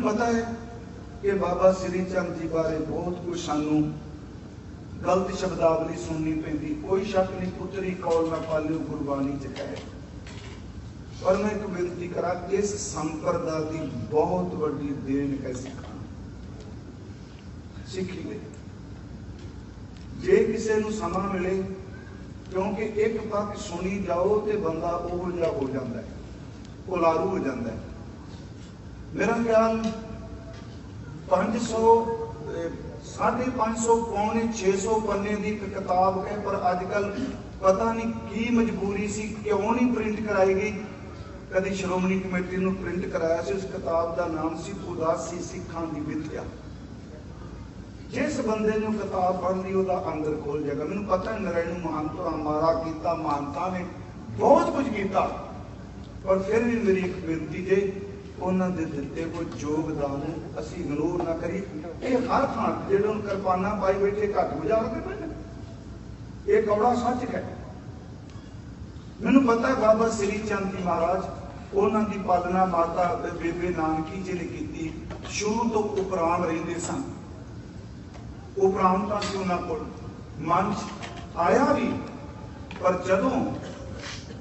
पता है कि बाबा श्री चंद जी बारे बहुत कुछ सानू गलत शब्दावली सुननी पैंदी, कोई शक नहीं। पुत्री कौल ना पालियो गुरबाणी च है। पर मैं एक बेनती करा, इस संप्रदा की बहुत बड़ी देन है सिखा सिखी दे। जे किसी नूं समा मिले, क्योंकि एक पक्ष सुनी जाओ तो बंदा ओहो जिहा हो जाता है, उलारू हो जाता है। मेरा ख्याल 500 550 पौने 600 पन्ने की किताब है, पर अजकल पता नहीं की मजबूरी सी, क्यों नहीं प्रिंट कराई गई। कभी श्रोमणी कमेटी ने प्रिंट कराया से, उस किताब का नाम सी उदासी सिखां दी विद्या। जिस बंदे ने किताब पढ़ ली वह अंदर खोल जाएगा। मैंने पता है नारायण महंत मारा किया, महंता ने बहुत कुछ किया, पर फिर भी मेरी एक बेनती जे उन्होंने दिते कोई योगदान असी इग्नोर ना करी। ये हर थान जो किरपाना पाई बैठे घट गुजारते पे, ये कौड़ा सच है। मैनू पता है बाबा श्री चंद जी महाराज उन्होंने पालना माता बेबे नानकी जी ने की। शुरू तो उपराम रहिंदे सन, उपरामता से उन्होंने को मंच आया भी, पर जदों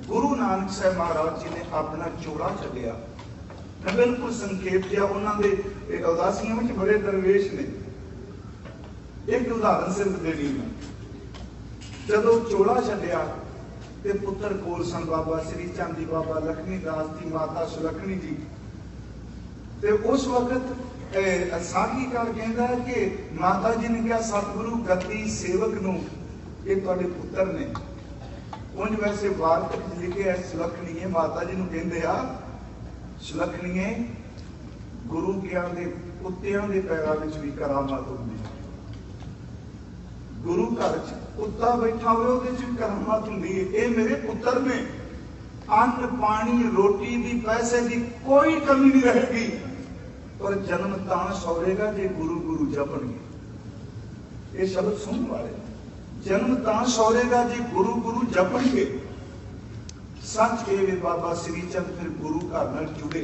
गुरु नानक साहब महाराज जी ने अपना चोला छड्डिया, मैं बिल्कुल संखेप दिया। उन्होंने उदासियों में बड़े दरवेश ने, एक उदाहरण सिर्फ देनी मैं। जदों चोला छड्डिया ते पुत्र कोल सन बाबा श्री चंद जी, बाबा लक्ष्मी दास जी, माता सुलखनी जी। ते उस वक्त साखीकार कहता है कि माता जी ने कहा सतगुरु गति सेवक नूं ये तुहाडे पुत्र ने। उंज वैसे वार्तक लिखे है सुलखणीए, माता जी नूं कहंदे आ सुलखणीए गुरु ज्ञान दे कुत्तियां दे पैरां विच भी करामात हुंदी है। गुरु घर च कुत्ता बैठा होवे ओहदे च भी करामात हुंदी है। ये मेरे पुत्र ने अन्न पानी रोटी दी पैसे दी कोई कमी नहीं रहेगी, पर जन्म तां सौरेगा जे गुरु गुरु जपणगे। ये शब्द सुनने वाले, जन्म तां सौरेगा जे गुरु गुरु जपणगे। सच ये बाबा श्री चंद फिर गुरु घर नाल जुड़े।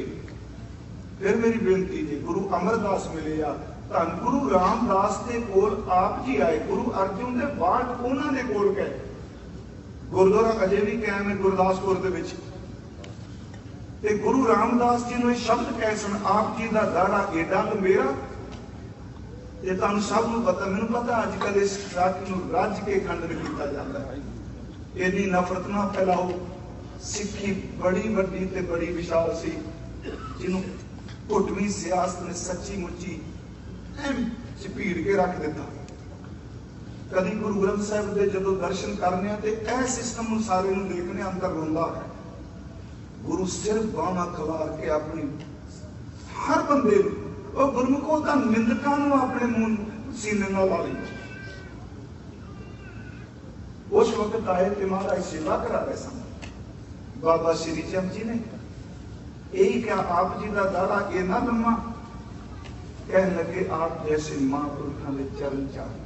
फिर मेरी बेनती जी, गुरु अमरदास मिले आ, धन गुरु रामदास के कोल आप जी आए, गुरु अर्जुन के बाद उन्होंने कोल गए। गुरुद्वारा अजे भी कायम है गुरदासपुर दे विच। ते गुरु रामदास जी ने शब्द कहे सन, आप जी का दाड़ा एडा लंबेरा। ये तुहानू सब नूं पता, मैनूं पता अजकल इस राख नूं रज के खंडन किया जाता है। इन्नी नफरत ना फैलाओ। सिक्खी बड़ी वड्डी ते बड़ी विशाल सी, जिन्हों घुटवी सियासत ने सच्ची मुच्ची झपीड़ के रख दिता। कभी गुरु ग्रंथ साहिब के जो दर्शन करने ते ऐ सिस्टम सारे नूं देखने अंदर रोंदा है। गुरु सिर्फ बाणा खलार के अपनी हर बंदे और गुरमुखों का निंदकां नूं अपने मुंह सीने नाल ला लैंदा। उस वक्त आए ते महाराज सेवा करा रहे सन। बाबा श्री चंद जी ने यही क्या आप जी का दाड़ा ये ना लम्मा। कहने लगे आप जैसे महापुरुषों के चरण चाहे।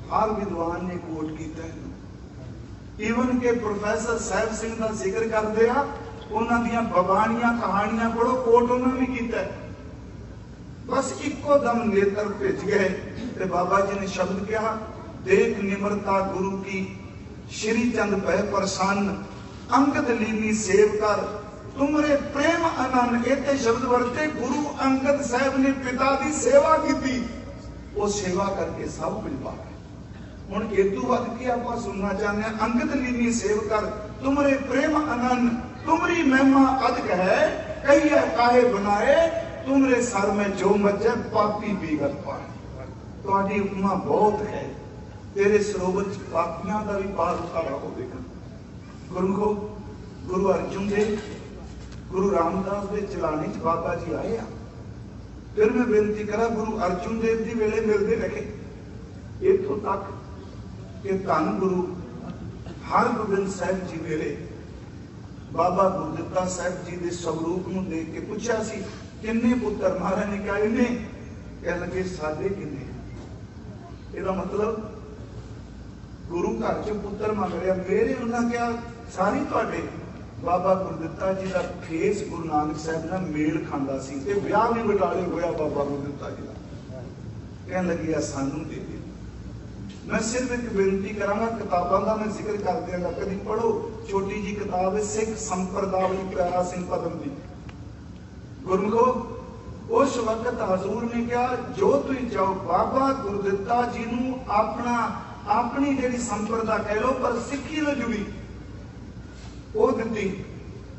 हर विद्वान ने कोट किया है। इवन के प्रोफेसर साहिब सिंह का जिक्र करते हैं, उन्होंने बबानियां कहानियां पढ़ो, कोट उन्होंने भी किया। बस इको दम नेत्र भिज गए ते बाबा जी ने शब्द कहा, देख निम्रता गुरु की श्री चंद पै प्रसन्न, अंगद लीनी सेव कर तुमरे प्रेम आनंद। इतने शब्द वरते गुरु अंगद साहब ने पिता की सेवा की, वो सेवा करके सब कुछ पा गए। हुण इदू वध के आप सुनना चाहते हैं, अंगद लीनी सेव कर तुमरे प्रेम आनंद, तुमरी महिमा अधिक है, कही है काहे बनाए, तुमरे सर में जो मचे पापी बीगत पाए। तुहाडी उपमा बहुत है, तेरे सरोवर च पापियां का भी पार उतारा होवेगा। गुरमुखो गुरु अर्जुन देव गुरु रामदास के चलाने च बाबा जी आए आ। फिर मैं बेनती करा, गुरु अर्जुन देव जी वेले मिलते रहे, इतों तक कि धन गुरु हरगोबिंद साहब जी वेले बाबा गुरदित्ता साहब जी के स्वरूप को देख के पूछा सी किन्ने पुत्र, महाराज ने कहा इन्ने। कह लगे साढ़े किन्ने। इसका मतलब गुरु घर च पुत्र मंग रहा, मेरे उन्हें क्या सारी तुहाडे। बाबा गुरदित्ता जी का फेस गुरु नानक साहब ना मेल खांदा सी ते विआह भी बटाले होया बाबा गुरदित्ता जी का। कहन लगी आ सानू दे दे। मैं सिर्फ एक बेनती करांगा, किताबां दा मैं जिक्र कर दियांगा, कदी पढ़ो, छोटी जी किताब है सिख संप्रदाय प्यारा सिंह पदम दी। गुरमुखो उस वक्त हजूर ने कहा जो तुम चाहो, बाबा गुरदित्ता जी नू अपना अपनी जिहड़ी संप्रदा कह लो पर सिक्खी नाल जुड़ी वो दी।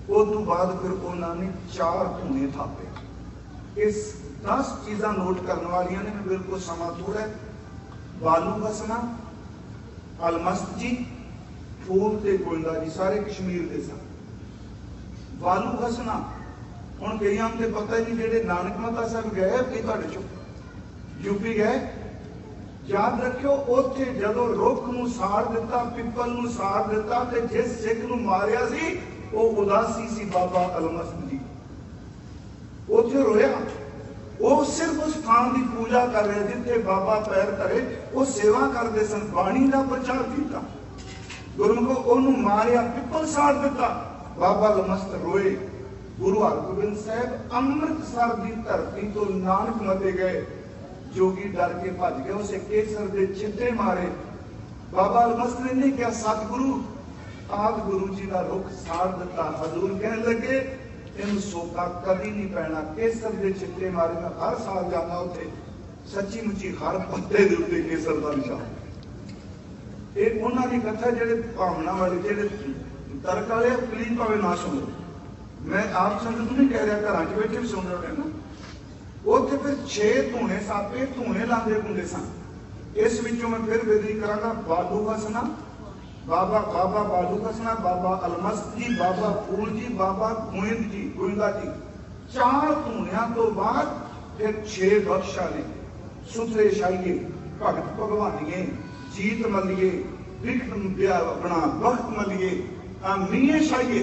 उस तो बाद फिर उन्होंने 4 धूने थापे। इस 10 चीज़ां नोट करने वाली ने, मैं बिल्कुल समा थोड़ा है। बालू हसना, अलमस्त जी, फूल ते गोइंदा जी सारे कश्मीर के सन। बालू हसना हुण कईयां ते पता ही नहीं, जेडे नानक माता साहब गए कई तुहाडे चों यूपी गए, याद रखियो उत्थे जदों रुख नूं साड़ दिता, पिपल नूं साड़ दिता ते जिस सिख नूं मारिया सी वो उदासी सी बाबा अलमस्त जी। उत्थे रोया, वो सिर्फ उस स्थान की पूजा कर रहे जिथे बाबा पैर धरे, वो सेवा करते सन, बाणी का प्रचार किया। गुरमुखो ओनू मारिया, पिपल साड़ दिता, बाबा अलमस्त रोए। गुरु हरगोबिंद साहब अमृतसर की धरती तो नानक मते गए, जोगी डर के भज गए, उसे केसर के चिट्टे मारे। बाबा अलमस्त ने नहीं क्या सतगुरु आद गुरु जी का रुख साड़ दिता। हजूर कहने लगे इन सोका कभी नहीं पैना, केसर के चिट्टे मारे। मैं हर साल जाना उसे, सच्ची मुची हर पत्ते के उत्ते केसर का निशान। एक उन्होंने कथा जेडे भावना वाले जेडे तर्क वाले प्लीज भावे ना सुनो, मैं आप संगत नहीं कह रहा, घर च बैठे भी सुन रहे ना। उत्थे फिर 6 धूने सापे धूने लाते होंगे सन। इस विचों मैं फिर बेदरी करांगा, बालू हसना बाबा बाबा बालू हसना, बाबा अलमस्त जी, बाबा फूल जी, बाबा गोइंद जी गोइंदा जी। 4 धूनिया तो बाद फिर 6 बख्शा ने, सुथरे शाइए, भगत भगवानीए, जीत मलिए, बिख बना बख्त मलिए, मीए शाइए।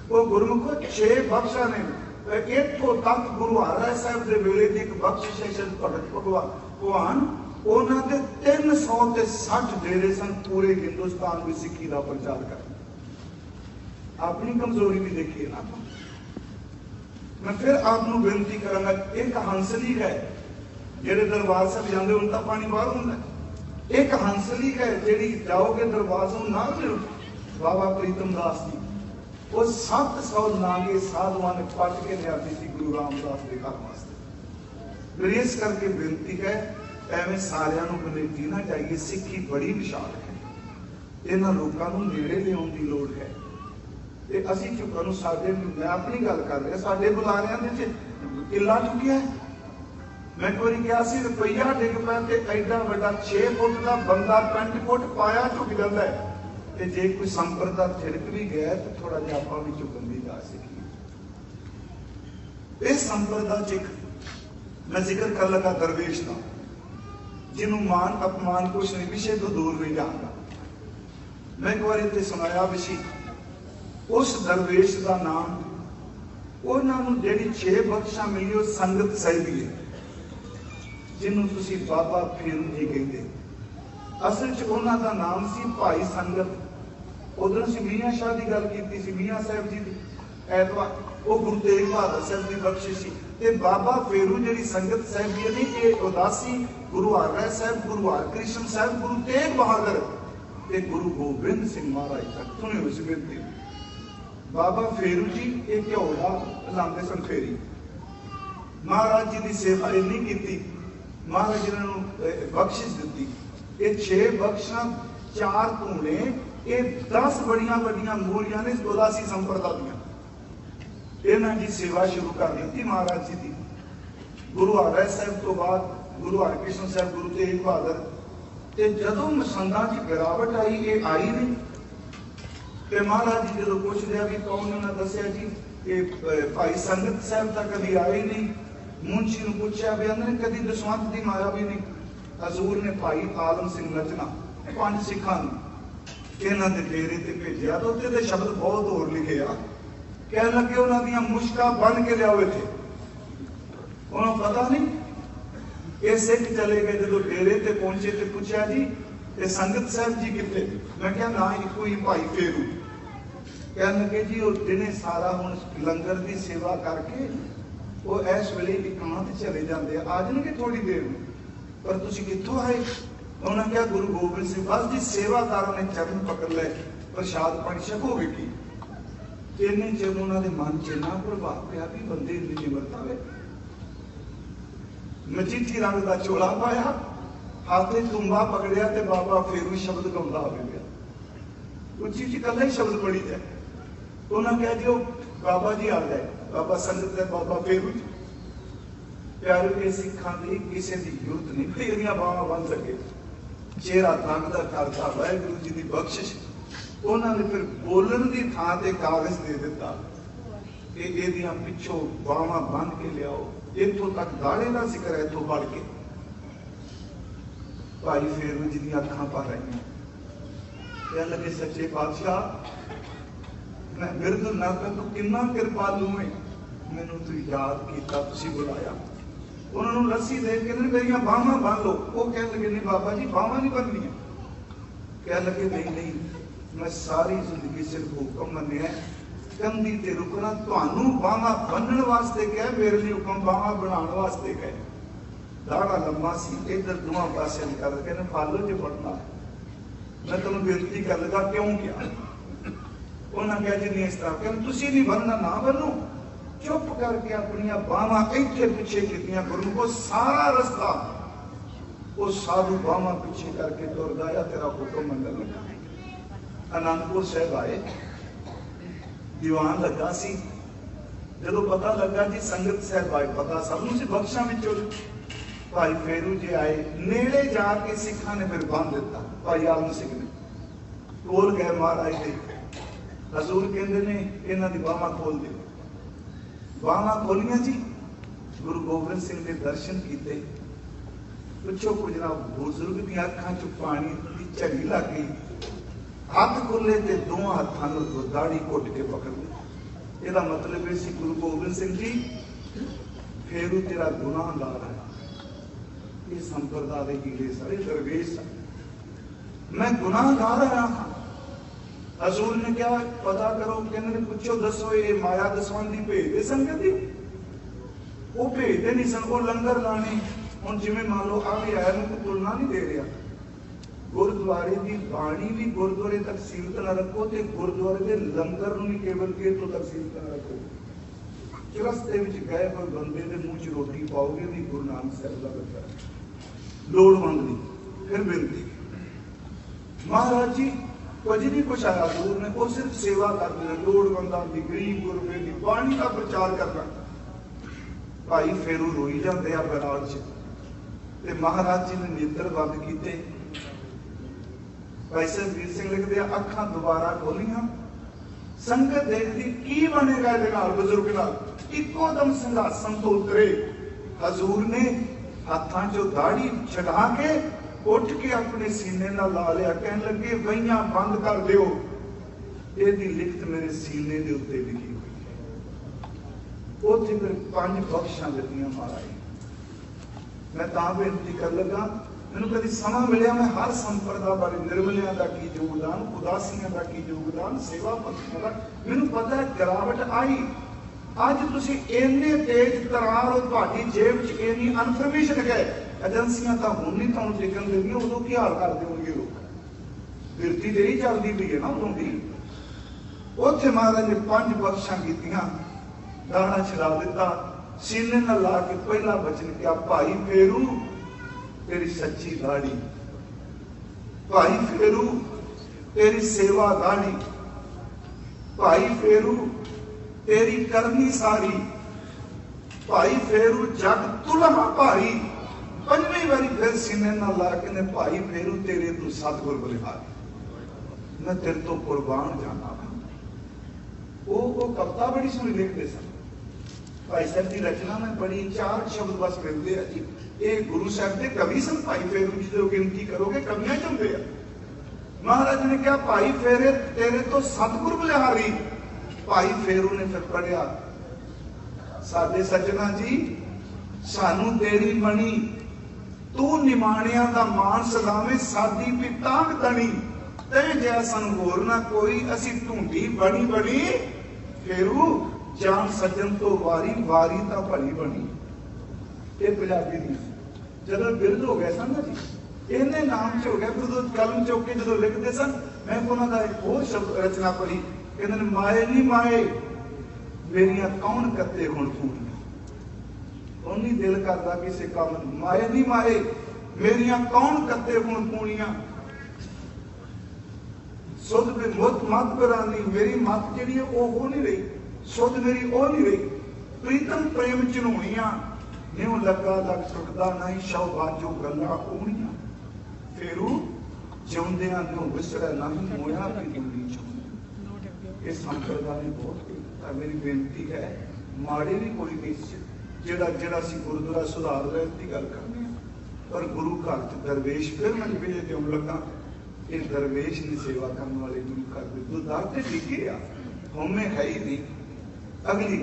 वो गुरमुखो 6 बख्शा ने। इत्थों तक गुरु हरराय साहब के वेले की एक बख्शिश है, भगत भगवान उन्होंने 360 डेरे सन पूरे हिंदुस्तान में सिक्खी का प्रचार कर। अपनी कमजोरी भी देखिए ना। मैं फिर आपको बेनती करांगा, एक हंसली है जेडे दरबार साहब जाते उनका पानी बाहर होंगे, एक हंसली है जी जाओगे दरबार साहब ना मिलो, बाबा प्रीतम दास जी, वो 700 नागे साधुओं ने पट के लिया थी गुरु रामदास के घर वास्ते। मेरी इस करके बेनती है, एवं सारियां नूं विनती ना चाहिए, सिक्खी बड़ी विशाल है, इन्हां लोकां नूं नेड़े लियाउण दी लोड़ है। ते असीं चुकां नूं साडे, मैं अपनी गल कर रहा, साडे बुलारियां दे विच किला चुकिया है। मैं एक बार गया सी, रुपया डिग पै ते एडा वड्डा 6 फुट का बंदा 5 फुट पाया झुक जाता है। ते जे कोई संप्रदा थिड़क भी गया तो थोड़ा जिहा आपां भी झुकण दी जा सकी। इस संप्रदा च मैं जिक्र कर लगा दरवेश का, जिन्हों मान अपमान कुछ नहीं, विषय तो दूर नहीं जाता। मैं एक बार इतने सुनाया विषय, उस दरवेश का नाम उन्होंने जी 6 बख्शा मिली, संगत साहिबी है, जिन्हों तुसी बाबा फेरू जी कहते। असल च उन्हों का नाम सी भाई संगत। उधर असीं मियाँ शाह की गल की सी, मियाँ साहब जी ऐतवार वो गुरु तेग बहादुर साहब की बख्शिश सी। ते बाबा फेरू जी संगत साहब जी ने ये उदासी गुरु हरराय साहब, गुरु हरकृष्ण साहब, गुरु तेग बहादुर ते गुरु गोबिंद सिंह महाराज तक सुने उस बेनती। बाबा फेरू जी एक घोड़ा लाते सन फेरी, महाराज जी की सेवा इन्नी की, महाराज जी ने बख्शिश दी। ये 6 बख्शा 4 धूने, ये 10 बड़िया बड़िया मूलियां ने उदासी संप्रदा दियां। इन्हां दी सेवा शुरू कर दी महाराज जी की। गुरु हरराय साहब तो बाद गुरु हरकृष्ण साहब, गुरु तेग बहादुर, ते जदों मसंदां च गिरावट आई, ये आई नहीं। ते महाराज जी जो पूछ लिया भी कौन, उन्होंने दसिया जी ये भाई संगत साहब तक कभी आए नहीं। मुंशी ने पूछा भी, उन्होंने कभी दसवंत की माया भी नहीं। हजूर ने भाई आलम सिंह नचना 5 सिखा इन्हों के डेरे से भेजा, तो उत्ते शब्द बहुत होर लिखे आ, कह लगे उन्होंने मुश्का बन के लियाओ इत्थे। उन्होंने पता नहीं, ये सिख चले गए, जो डेरे ते पहुंचे तो पूछा जी ये संगत साहब जी कितने, मैं क्या ना ही कोई भाई फेरू। कहने लगे जी वो दिने सारा हुण लंगर की सेवा करके वो इस वेले एकांत चले जाते आ जाएंगे थोड़ी देर में, पर तुसीं कित्थों आए? उन्होंने कहा गुरु गोबिंद सिंह। बस जी सेवादारों ने चरण पकड़ ले, प्रसाद पानी छकोगे की। इन्ने चिर उन्होंने मन च इन्ना प्रभाव पिया भी बंदे इन्नी निमरता वे। मजीठी रंग का चोला पाया, हाथ में तुम्बा पकड़िया ते बाबा फेरू शब्द गाउंदा होवे पिया। उच्ची उच्ची कल्ला ही शब्द पढ़ी जाए। उन्होंने कहा जी बाबा जी आ गए, बाबा संगत है, बाबा फेरू जी। प्यारे के सिखां दी किसी की जरूरत नहीं भी इहदियां बाहां बन सके। चेहरा तंगदा करता वाहिगुरू जी की बख्शिश। उन्होंने फिर बोलन की थां ते कागज दे दिता कि इहदियां पिछों बाहां बन के लियाओ, इत्थों तक दाड़े का जिक्र है, इत्थों बढ़ के। भाई फेरू जी दी अखां भर आईयां। कहने लगे सच्चे पातशाह मैं बिरद ना कर तू किन्ना कृपालु है, मैनू तू याद किया, तुसीं बुलाया। उन्होंने लस्सी दे के मेरिया बाहां बन लो। वो कहने लगे नहीं बाबा जी बाहां नहीं बननी। कह लगे नहीं नहीं मैं सारी जिंदगी सिर्फ हुक्म मन्निया, कंधी ते रुकना, तुहानू बाहां बनने वास्ते कह, मेरे लिए हुक्म बाहां बनाने वास्ते कह। दाड़ा लम्मा सी, इधर दोवां पासे कर कहने फालो जो पढ़ना। मैं तुम बेनती कर लगा क्यों क्या? उन्होंने कहा जी नहीं इस तरह कहना, तुसीं नहीं बनना ना बनो। चुप करके अपनी बाहां इत्थे पिछे कीतियां। गुरु को सारा रास्ता वो साधु बाहां पिछे करके तुरदा आया, तेरा हुक्म मंगन लगा। आनंदपुर साहब आए, दीवान लगा सी। जदों पता लगा जी संगत साहब आए, पता सबनूं सी बख्शां विचों। भाई फेरू जी आए, नेड़े जाके सिखां ने फिर बांध दिता। भाई आलम सिंह ने कोल गए महाराज दे, हजूर कहंदे ने इन्हां दी बाहां खोल दे। बाहां खोलियां जी, गुरु गोबिंद सिंह के दर्शन किए। पिछों कुछ ना बुजुर्ग दी अखां चों पानी की झड़ी लग गई। हाथ खुले ते दोवां हत्थां नाल दाढ़ी घुट के पकड़ ली। ਇਹਦਾ मतलब है गुरु गोबिंद सिंह जी फेरू तेरा गुनाह ला रहा है। ये संप्रदाय हीरे सारे दरवेश मैं गुनाह ला रहा हाँ। हजूर ने क्या पता करो, कहने पूछो दसो ये माया दसवन की भेजते संगत दी? वो भेजते नहीं सन, वो लंगर लाने। हुण जिवें मान लो आ भी आया मैं कोई तुलना नहीं दे रहा। गुरुद्वारे की बाणी भी गुरुद्वारे तक सीमित न रखो, तो गुरुद्वारे के लंगर भी केवल गेट तो तक सीमित न रखो। रस्ते में गए कोई बंदे के मुंह च रोटी पाओगे भी गुरु नानक साहब का लंगर। लोड़वंद दी फिर बेनती महाराज जी कुछ नहीं कुछ आया। गुरु ने वो सिर्फ सेवा करते हैं, लोड़वंदा की गरीब गुरबे की बाणी का प्रचार करना। भाई फेरू रोई जाते आ बरात च। महाराज जी ने नेत्र बंद किए। भाई सरबीर सिंह लिखते अखां दोबारा खोलियां, संगत देखती की बनेगा इहदे नाल बुजुर्ग नाल। इको दम संघासन तो उतरे। हजूर ने हाथां चों दाढ़ी छड़ा के उठ के अपने सीने नाल ला लिया। कहने लगे बइयां बंद कर दिओ, इहदी लिखत मेरे सीने दे उत्ते लिखी हुई है। उत्थे फिर 5 बख्शां दित्तियां महाराज। मैं तां बेनती कर लगा, मैनूं कदी समा मिलिया मैं हर संप्रदा बारे निर्मलियां दा की योगदान, उदासियां दा की योगदान, सेवा पक्षियां दा मैनूं पता है गिरावट आई। अज तुसीं इन्ने तेज तरार हो, तुहाडी जेब च इन्नी अनफॉर्मेशन है। एजेंसियां तां हुण नहीं तुहानूं टिकण देंदियां, उदों की हाल कर देणगे लोग। बिरती ते ही चलदी पई है ना उदों दी। उत्थे महाराज ने 5 बख्शां कीतियां, दाड़ा छड़ा दिता, सीने नाल ला के पहला बचन क्या, भाई फेरू तेरी सच्ची दाढ़ी, भाई फेरू तेरी सेवा दाढ़ी, भाई फेरू तेरी करनी सारी, भाई फेरू जग तुलहा भारी। 5वीं बारी फिर सीने नाल ला के ने भाई फेरू तेरे तू सतगुर बलिहारी, मैं तेरे तो कुर्बान जाना। वो कविता बड़ी सोहनी लिखते सन। भाई साहब की रचना में बड़ी 4 शब्द बस मिलते हैं जी। ये गुरु साहब के कवि सन। भाई फेरू जी जो गिनती करोगे कवियां चलते हैं। महाराज ने कहा भाई फेरे तेरे तो सतगुर बलिहारी। भाई फेरू ने फिर पढ़िया, साडे सज्जना जी सानू तेरी मणी, तू निमाणिया दा मान सदावे, साडी पितांग तणी। तै जै सन होर ना कोई, असी ढूंढी बड़ी बड़ी फेरू, जान सज्जन तो वारी, वारी तां भली बनी। ये पंजाबी दी जदों बिरध हो गए सन ना जी, इन्ने नाम च हो गया, फिर कलम चुक के जो लिखते सन, मैं उन्होंने एक होर शब्द रचना पढ़ी, कहते हैं माए नी माए मेरिया कौन कत्ते हुण पूरियां, उन्नी दिल करदा किसी काम, माए नी माए मेरिया कौन कत्ते हुण पूरियां, सुध में मुत मत बरानी, मेरी मत जी है वो नहीं रही, सुध मेरी वो नहीं रही, प्रीतम प्रेम चनूणियां, न्यू लगा लग टुटदा नहीं, शव बाजो गल्लां ओहणियां, फेरू जिउंदियां न्यू विसरै नहीं, मोया की दूरी चुनी। इस संप्रदाय ने बहुत किया, मेरी बेनती है माड़े भी कोई नहीं, जेड़ा सी गुरुद्वारा सुधार रहे की गल करनी, पर गुरु घर च दरवेश फिर मैं ਵੇਲੇ ਤੇ ਆਉਣ ਲੱਗਾ, ये दरवेश ने सेवा करने वाले गुरु घर दे दर ते डिगे आ, हमें है ही नहीं। अगली